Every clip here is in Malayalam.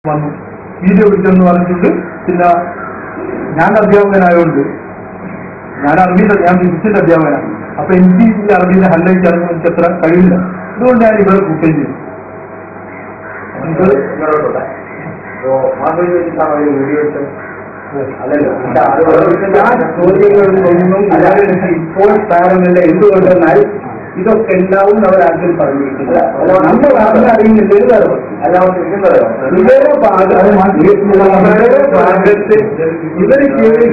വന്നു വീഡിയോ പിടിച്ചെന്ന് പറഞ്ഞിട്ട്. പിന്നെ ഞാൻ അധ്യാപകനായതുകൊണ്ട് ഞാൻ ഫിസിക്സിന്റെ അധ്യാപകനാണ്. അപ്പൊ എനിക്ക് ഈ അറബിന്റെ ഹൈലൈറ്റ് അറിയാൻ എനിക്ക് അത്ര കഴിയില്ല. അതുകൊണ്ട് ഞാൻ ഇവിടെ കൂട്ടുകയും ചെയ്യും. ഇപ്പോൾ സാരമില്ല. എന്തുകൊണ്ടെന്നാൽ ഇതൊക്കെ ഉണ്ടാവും അവരാദ്യം പറഞ്ഞിരിക്കുന്നത്. നമ്മൾ അറിയുന്നില്ല. ഭാഗത്ത് ഇവര്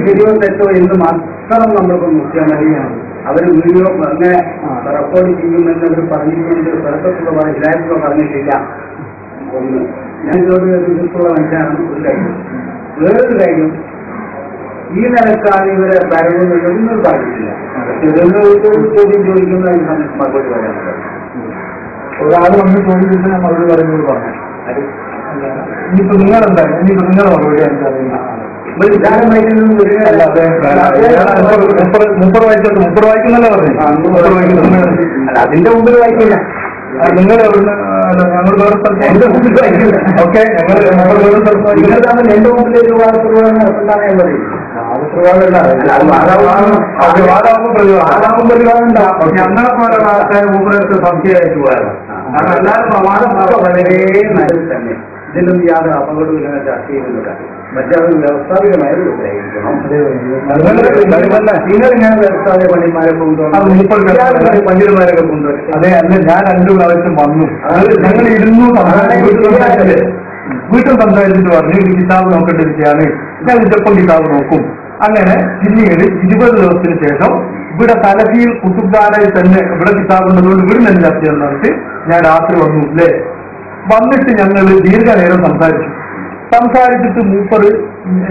ശരിയോ തെറ്റോ എന്ന് മാത്രം നമ്മൾക്ക് നോക്കിയാൽ മതിയാണ്. അവർ വീഡിയോ അങ്ങനെ റെക്കോർഡ് ചെയ്യുമെന്ന് അവർ പറഞ്ഞിട്ടുണ്ട്. സ്ഥലത്തുള്ള ഇല്ലായ്മ പറഞ്ഞിട്ടില്ല. ഒന്ന് ഞാൻ ഇതോട് ഇതിലുള്ള മനസ്സിലാണ് ഒരു കാര്യം. വേറൊരു കാര്യം, ഈ നിലക്കാണ് ഇവരെ ഭരണമൊന്നും പറഞ്ഞിട്ടില്ല. ചോദ്യം ചോദിക്കുന്ന മറുപടി പറയാനുള്ളത്. ഒരാൾ വന്ന് ചോദിച്ചിട്ട് ഞാൻ മറുപടി പറയുന്നത് പറഞ്ഞു. ഇനിയിപ്പോ നിങ്ങളെന്താണ് നിങ്ങളുടെ മറുപടി എനിക്കറിയില്ല. മുപ്പത് വായിക്കുന്നല്ലേ പറഞ്ഞു. അതിന്റെ മുമ്പിൽ വായിക്കില്ല. നിങ്ങൾ ഞങ്ങൾ വേറെ സ്ഥലത്ത് ഓക്കെ ഞങ്ങൾ വേറെ സ്ഥലത്ത് എന്റെ മുമ്പിൽ ഞങ്ങളെ പോലെ ആൾക്കാർ മുമ്പ് സംശയമായിട്ട് പോയത്. കാരണം എല്ലാവരും പ്രമാണം വളരെ നല്ലത് തന്നെ. ഇതിലും യാതൊരു അപകടമില്ല ചർച്ച ചെയ്യുന്നില്ല. മറ്റേ വ്യവസ്ഥാപികമായ നിങ്ങളിങ്ങനെ വ്യവസ്ഥാപിക പണിമാരൊക്കെ പണ്ഡിതന്മാരൊക്കെ കൊണ്ടുവരും. അതെ അല്ല, ഞാൻ 2 പ്രാവശ്യം വന്നു. ഞങ്ങൾ ഇരുന്നു വീട്ടിൽ സംസാരിച്ചിട്ട് പറഞ്ഞു ഈ കിതാബ് നോക്കേണ്ടിരിക്കുകയാണ്. ഞാൻ ഇതിപ്പം കിതാബ് നോക്കും. അങ്ങനെ പിന്നീട് 20 ദിവസത്തിന് ശേഷം ഇവിടെ തലഫിയിൽ കുത്തുബ്ദാരയിൽ തന്നെ ഇവിടെ കിതാബുള്ളതുകൊണ്ട് ഇവിടെ തന്നെ ചർച്ച ചെയ്യുന്നിട്ട് ഞാൻ രാത്രി വന്നു അല്ലേ. വന്നിട്ട് ഞങ്ങൾ ദീർഘനേരം സംസാരിച്ചിട്ട് മൂപ്പറ്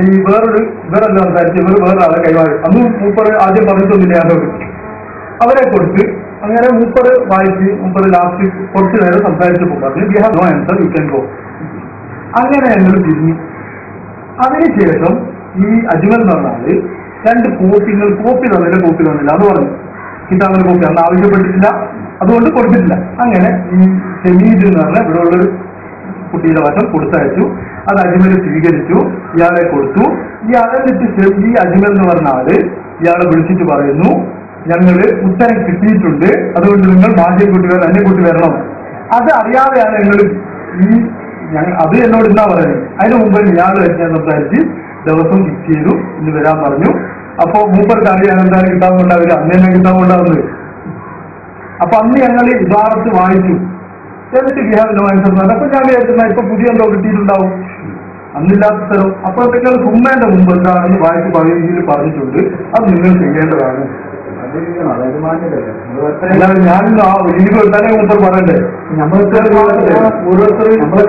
ഈ വേറെല്ലാം സംസാരിച്ച് വേറൊരാളെ കൈമാറി. അന്ന് മൂപ്പറ് ആദ്യം പറഞ്ഞിട്ടൊന്നുമില്ല. അവരെ കൊടുത്ത് അങ്ങനെ മൂപ്പറ് വായിച്ച് മൂപ്പറ് ലാസ്റ്റ് കുറച്ചു നേരം സംസാരിച്ചപ്പോൾ പറഞ്ഞു we have no answer, you can go. അങ്ങനെ ഞങ്ങൾ തിരിഞ്ഞു. അതിനുശേഷം ഈ അജ്മൽ എന്ന് പറഞ്ഞാല് 2 കോപ്പി തന്നില്ല എന്ന് പറഞ്ഞു. കിതാബിന്റെ കോപ്പി അന്ന് ആവശ്യപ്പെട്ടിട്ടില്ല, അതുകൊണ്ട് കൊടുത്തിട്ടില്ല. അങ്ങനെ ഈ ഷമീദ് എന്ന് പറഞ്ഞ ഇവിടെ ഉള്ളൊരു കുട്ടിയുടെ വശം കൊടുത്തയച്ചു. അത് അജ്മൽ സ്വീകരിച്ചു, ഇയാളെ കൊടുത്തു. എന്നിട്ട് ഈ അജ്മൽ എന്ന് പറഞ്ഞ ആള് ഇയാളെ വിളിച്ചിട്ട് പറയുന്നു ഞങ്ങള് ഉത്തരം കിട്ടിയിട്ടുണ്ട്, അതുകൊണ്ട് നിങ്ങൾ മാധ്യം കൂട്ടി വരണം, എന്നെ കൂട്ടി വരണം. അത് അറിയാതെയാണ് അത് എന്നോട് എന്താ പറയുന്നത്. അതിന് മുമ്പ് ഇയാൾ ഞാൻ സംസാരിച്ച് ദിവസം ഫിക്സ് ചെയ്തു, ഇന്ന് വരാൻ പറഞ്ഞു. അപ്പൊ മൂപ്പർക്ക് അറിയാൻ എന്താണ് കിതാബ് കൊണ്ടാവില്ല, അന്ന് തന്നെ കിതാബ് കൊണ്ടാവുന്നത്. അപ്പൊ അന്ന് ഞങ്ങൾ ഇബാറത്ത് വായിച്ചു. എന്നിട്ട് ബിഹാറിന്റെ വാങ്ങിച്ചത് അപ്പൊ ഞാൻ വിചാരിക്കുന്ന ഇപ്പൊ പുതിയ എന്തോ കിട്ടിയിട്ടുണ്ടാവും, അന്നില്ലാത്ത സ്ഥലം. അപ്പൊ നിങ്ങൾ സുമ്മേന്റെ മുമ്പ് എന്താണെന്ന് വായിച്ച് പകുതിയിൽ പറഞ്ഞിട്ടുണ്ട്, അത് നിങ്ങൾ ചെയ്യേണ്ടതാണ്. ഞാൻ ലീവ് എടുത്താലേ മുമ്പ് പറയണ്ടേ. ഓരോരുത്തർ നമ്മളെ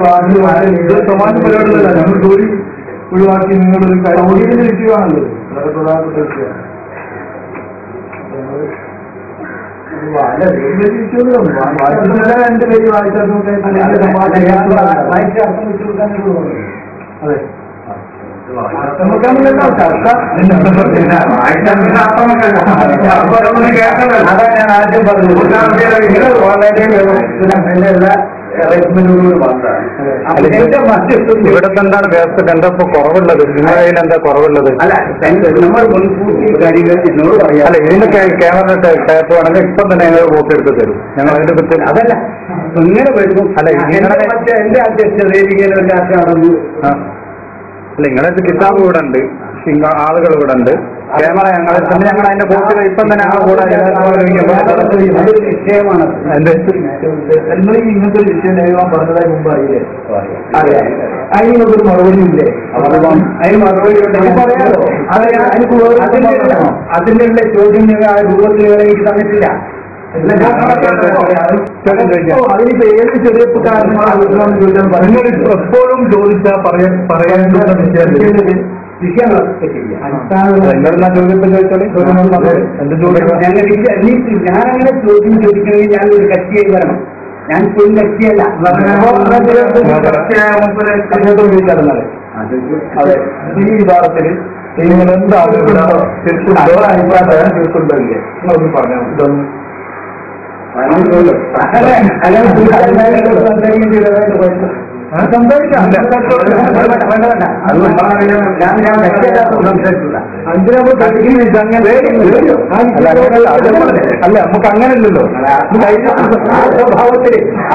സമാജ പരിപാടികളല്ല, ഞങ്ങൾ ജോലി ഒഴിവാക്കി നിങ്ങളൊരു സൗകര്യത്തിന് ഇരിക്കുകയാണല്ലോ. വളരെ പ്രധാനപ്പെട്ട വിഷയമാണ്. എന്റെ പേര് വായിച്ചാൽ അതെ അതാ ഞാൻ ആദ്യം പറഞ്ഞു. ഇവിടത്തെ എന്താണ് വ്യവസ്ഥ എന്താ ഇപ്പൊ കുറവുള്ളത്? നിങ്ങളുടെ കയ്യിൽ എന്താ കുറവുള്ളത്? അല്ല, നമ്മൾ മുൻകൂട്ടി കാര്യങ്ങൾ എന്നോട് പറയാം. അല്ല, ഇതിന്റെ ക്യാമറ ടൈപ്പ് ആണെങ്കിൽ ഇപ്പം തന്നെ ഞങ്ങൾ കോപ്പി എടുത്ത് തരും. ഞങ്ങൾ അതിന്റെ പറ്റി അതല്ല ഇങ്ങനെ വരുന്നു. അല്ല, എന്റെ അധ്യക്ഷതയിൽ ഇങ്ങനെ ഒരു ചർച്ച നടന്നു. അല്ല, നിങ്ങളെ കിതാബ് ഇവിടെ ഉണ്ട്, ആളുകൾ ഇവിടെ ഉണ്ട്, ക്യാമറ ഞങ്ങൾ തന്നെ ഞങ്ങൾ അതിന്റെ കോപ്പി ഇപ്പം തന്നെ ഞങ്ങൾ കൂടെ വിഷയമാണ്. ഇങ്ങനത്തെ ഒരു വിഷയം എഴുതാൻ പറഞ്ഞതായി മുമ്പ് അറിയില്ലേ? അതിനൊരു മറുപടി ഇല്ലേ? അതിന് മറുപടി പറയാമോ? അതിന്റെ ഉള്ള ചോദ്യം ആ രൂപത്തിൽ എനിക്ക് തന്നിട്ടില്ല. അതിനിപ്പോ ഏത് ചെറിയക്കാരനാണ് എപ്പോഴും ചോദിച്ചാൽ പറയാനുള്ള ഞാനങ്ങനെ ചോദ്യം ചോദിക്കണമെങ്കിൽ ഞാൻ ഒരു കക്ഷിയായി വരണം. ഞാൻ ഒരു കക്ഷിയല്ല. അതെ, ഈ വിഭാഗത്തിൽ നിങ്ങൾ എന്താണ് അഭിപ്രായം തീർക്കുന്നുണ്ടല്ലേ? നിങ്ങളൊന്ന് പറഞ്ഞു. സംസാരിക്കാം. അല്ല, നമുക്ക് അങ്ങനെയല്ലല്ലോ.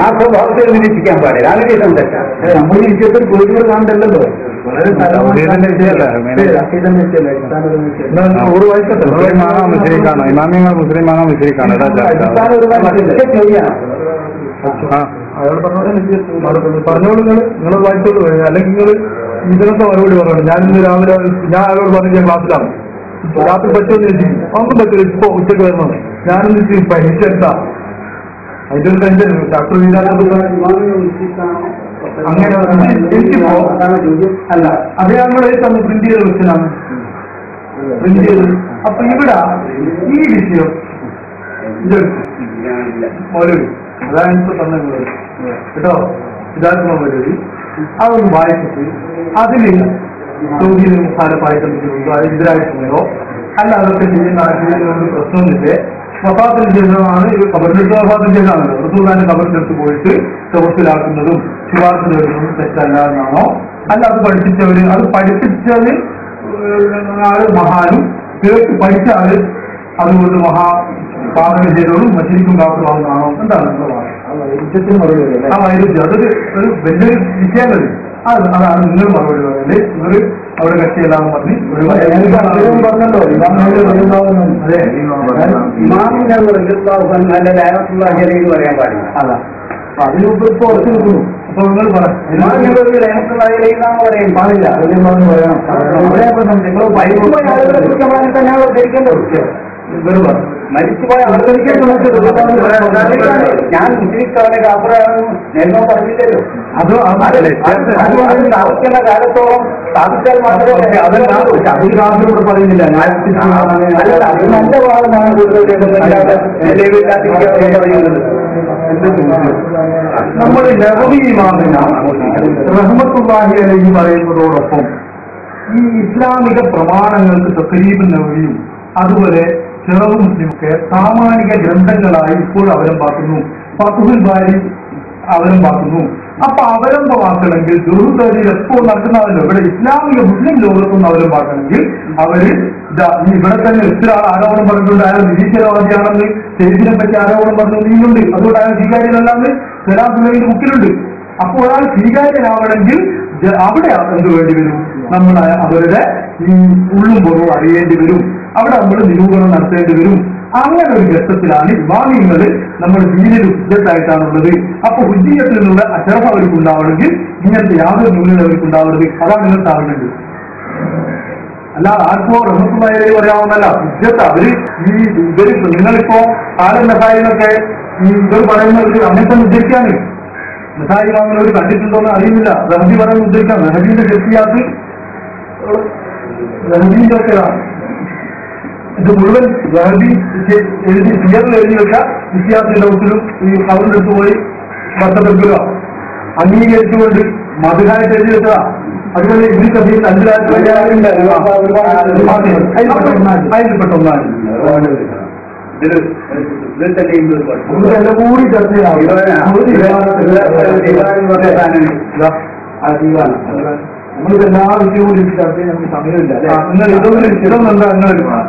ആ സ്വഭാവത്തിൽ നിരീക്ഷിക്കാൻ പാടില്ല. അതിന്റെ സംസാരിക്കാം. നമ്മൾ ഇരിക്കത്തിൽ കോഴികൾ കാണണ്ടല്ലോ. വളരെ മുസ്ലിം ഇമാമിങ്ങൾ മുസ്ലിമാണോ മുസ്ലിക്കാണോ? അയാൾ പറഞ്ഞോളൂ. നിങ്ങൾ വായിച്ചോളൂ. അല്ലെങ്കിൽ നിങ്ങൾ ഇതിനൊക്കെ മറുപടി പറയണം. ഞാനിന്ന് രാവിലെ ഞാൻ അയാളോട് പറഞ്ഞു ഞാൻ ക്ലാസ്സിലാണ്, രാത്രി പറ്റുമെന്ന് ചോദിച്ചു. ഒന്നും പറ്റില്ല, ഇപ്പൊ ഉച്ചക്ക് വരണം. ഞാനിന്ന് പരീക്ഷെടുത്താ അതിന്റെ ഒരു ടെൻഷൻ. ഡോക്ടർ അങ്ങനെ എനിക്കിപ്പോ അല്ല, അത് ഞങ്ങൾ തന്നു പ്രിന്റ് ചെയ്ത ക്വസ്റ്റ്യനാണ് പ്രിന്റ് ചെയ്തത്. അപ്പൊ ഇവിടെ ഈ വിഷയം മൗലവി അതാണ് ഇപ്പൊ തന്നെ കേട്ടോ, സിദ്ധാർത്ഥ മൗലവി അതൊന്ന് വായിച്ചിട്ട് അതില് സൗദിയിൽ മുഖാലപ്പായിട്ടുണ്ടോ എതിരായിട്ടുണ്ടോ അല്ല അതൊക്കെ ചെയ്യുന്ന പ്രശ്നമൊന്നുമില്ലേ. വഫാത്തിൽ ചെയ്യുന്നതാണ് ഇത്. കബറിലെടുത്ത് വഫാത്തിൽ ചെയ്യുന്നതാണല്ലോ. റസൂലുള്ളാഹിന്റെ കബറിലെടുത്ത് പോയിട്ട് ചുവട്ടിലാക്കുന്നതും ശുപാർശ നേടുന്നതും തെറ്റല്ല എന്നാണോ? അല്ല അത് പഠിപ്പിച്ചവര്, അത് പഠിപ്പിച്ചത് ആള് മഹാനും കേട്ട് പഠിച്ച ആള് അതുകൊണ്ട് പാചകം ചെയ്തോളും മറ്റൊരിക്കും കാപ്പുവാകുന്നതാണോ? എന്താണ് ആ വൈരുദ്ധ്യം? അതൊരു വലിയൊരു വിഷയമല്ലേ. അതാണ് നിങ്ങൾ മറുപടി പറയുന്നത്. നിങ്ങൾ അവിടെ കക്ഷിയെല്ലാം പറഞ്ഞ് പറഞ്ഞല്ലോ. അതെ, ഇമാമിന്റെ പറയാൻ പാടില്ല. അതാ അതിനിപ്പോ ഇപ്പൊ ഉറച്ചു നിൽക്കുന്നു. അപ്പൊ നിങ്ങൾ പറയാം പാടില്ല. മരിച്ചുപോയ ഞാൻ മുസ്ലിം കാപ്പറാണെന്ന് എന്നോ പറഞ്ഞില്ലല്ലോ. അത് സ്ഥാപിക്കുന്ന കാലത്തോളം സ്ഥാപിച്ചാൽ മാത്രമേ അതിലൂടെ പറയുന്നില്ല. നല്ല ഭാഗമാണ് നമ്മൾ നബവി ഇമാമിന റഹ്മത്തുള്ളാഹി അലൈഹി പറയുന്നതോടൊപ്പം ഈ ഇസ്ലാമിക പ്രമാണങ്ങൾക്ക് തഖരീബ് നബവിയും അതുപോലെ ചെറവ് മുസ്ലിമൊക്കെ സാമാനിക ഗ്രന്ഥങ്ങളായി ഇപ്പോൾ അവലംബാക്കുന്നു. ഫത്ഹുൽ ബാരി അവലംബാക്കുന്നു. അപ്പൊ അവലംബമാക്കണമെങ്കിൽ ദുർബലിൽ എപ്പോൾ നടക്കുന്നതല്ലോ. ഇവിടെ ഇസ്ലാമിക മുസ്ലിം ലോകത്തൊന്നും അവലംബാക്കണമെങ്കിൽ അവര് ഇവിടെ തന്നെ എത്ര ആരോപണം പറഞ്ഞിട്ടുണ്ട്. അയാൾ നിരീശ്വരവാദിയാണെന്ന് സ്റ്റേജിനെ പറ്റി ആരോപണം പറഞ്ഞു നീങ്ങുന്നുണ്ട്. അതുകൊണ്ട് അയാൾ സ്വീകാര്യനല്ലാന്ന് സലാസുലയുടെ ബുക്കിലുണ്ട്. അപ്പോൾ ഒരാൾ സ്വീകാര്യനാവണമെങ്കിൽ അവിടെ എന്ത് വേണ്ടി വരും? നമ്മൾ അവരുടെ ഈ ഉള്ളും പുറവും അറിയേണ്ടി വരും. അവിടെ നമ്മൾ നിരൂപണം നടത്തേണ്ടി വരും. അങ്ങനെ ഒരു ഘട്ടത്തിലാണ് ഇമാമിയങ്ങൾ നമ്മൾ ദീനിൽ ഉദ്ദേശത്തായിട്ടാണുള്ളത്. അപ്പൊ ഹുജ്ജിയത്തിൽ നിന്നുള്ള അച്ചറഫ് അവർക്ക് ഉണ്ടാവണമെങ്കിൽ ഇങ്ങനത്തെ യാതൊരു ന്യൂനത അവർക്ക് ഉണ്ടാവുന്നത്. അതാണ് നിങ്ങൾ സ്ഥാപിക്കേണ്ടത്. അല്ല ആർക്കോ റഹ്മത്തുള്ളാഹി പറയാവുന്നല്ല. ഹുജ്ജത്ത് അവര് ഇവര് നിങ്ങളിപ്പോ ആലം നസായിനൊക്കെ ഇവർ പറയുന്നവർക്ക് അങ്ങനത്തെ ഉദ്ദേശിക്കാണ്. നസായി വാങ്ങുന്നവർ കണ്ടിട്ടുണ്ടോന്ന് അറിയുന്നില്ല. റഹബി പറയുന്ന ഉദ്ദേശിക്കാം. റഹബിന്റെ ശക്തിയാത്ത് റഹബിന്റെ ഒക്കെയാണ് ഇത് മുഴുവൻ റഹബി എഴുതി സിയറിൽ എഴുതി വെച്ച വിദ്യാർത്ഥിയുടെ ഒത്തിലും ഈ കവറിലെടുത്ത് പോയി ബന്ധപ്പെടുത്തുക അംഗീകരിച്ചുകൊണ്ട് മധുരായിട്ട് എഴുതി വെക്കുക. അതുപോലെ ഇതിൽ കഥയിൽ അതിൽപ്പെട്ട ഒന്നാണ് കൂടി ചർച്ചയാവും. നമ്മളിതെല്ലാ വിഷയവും കൂടി ചർച്ച ചെയ്യാൻ നമുക്ക് സമയമില്ല. നിങ്ങൾ ഇതൊന്നെന്താ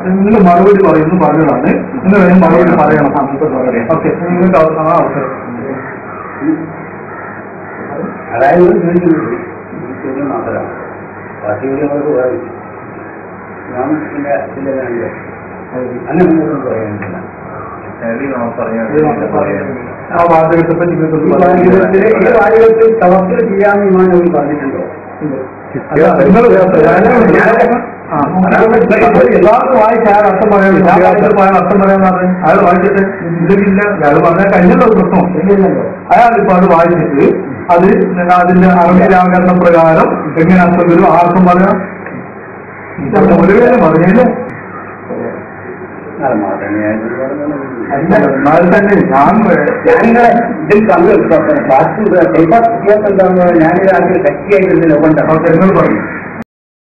നിങ്ങൾ മറുപടി പറയുന്നു പറഞ്ഞതാണ്. നിങ്ങൾ മറുപടി പറയണം. ഓക്കെ, നിങ്ങൾക്ക് അവസരം. അതായത് മാത്രം ബാക്കിയുള്ളവർക്ക് പറയും അങ്ങനെ പറയാനില്ല. ആ വാചകത്തെ പറ്റി തവക്കൽ ചെയ്യാമെന്ന് ഇമാനോട് പറഞ്ഞിട്ടുണ്ടോ? എല്ലാവർക്കും വായിച്ച അയാൾ അർത്ഥം പറയാൻ അർത്ഥം പറയാൻ അയാൾ വായിച്ചിട്ട് ഇതില്ല. അയാൾ പറഞ്ഞാൽ കഴിഞ്ഞല്ലോ പ്രശ്നം. അയാൾ ഇപ്പൊ അത് വായിച്ചിട്ട് അത് അതിന്റെ അറബി വ്യാകരണ പ്രകാരം എങ്ങനെ അർത്ഥം വരും ആർക്കും പറയാം. മുഴുവനും പറഞ്ഞല്ലേ. എന്നാൽ തന്നെ ഞാനിങ്ങളെ ഇതിൽ കണ്ടു എന്താണെന്ന് ഞാനിത് ആദ്യം ശക്തിയായിട്ടുള്ള നിങ്ങൾ പറഞ്ഞു.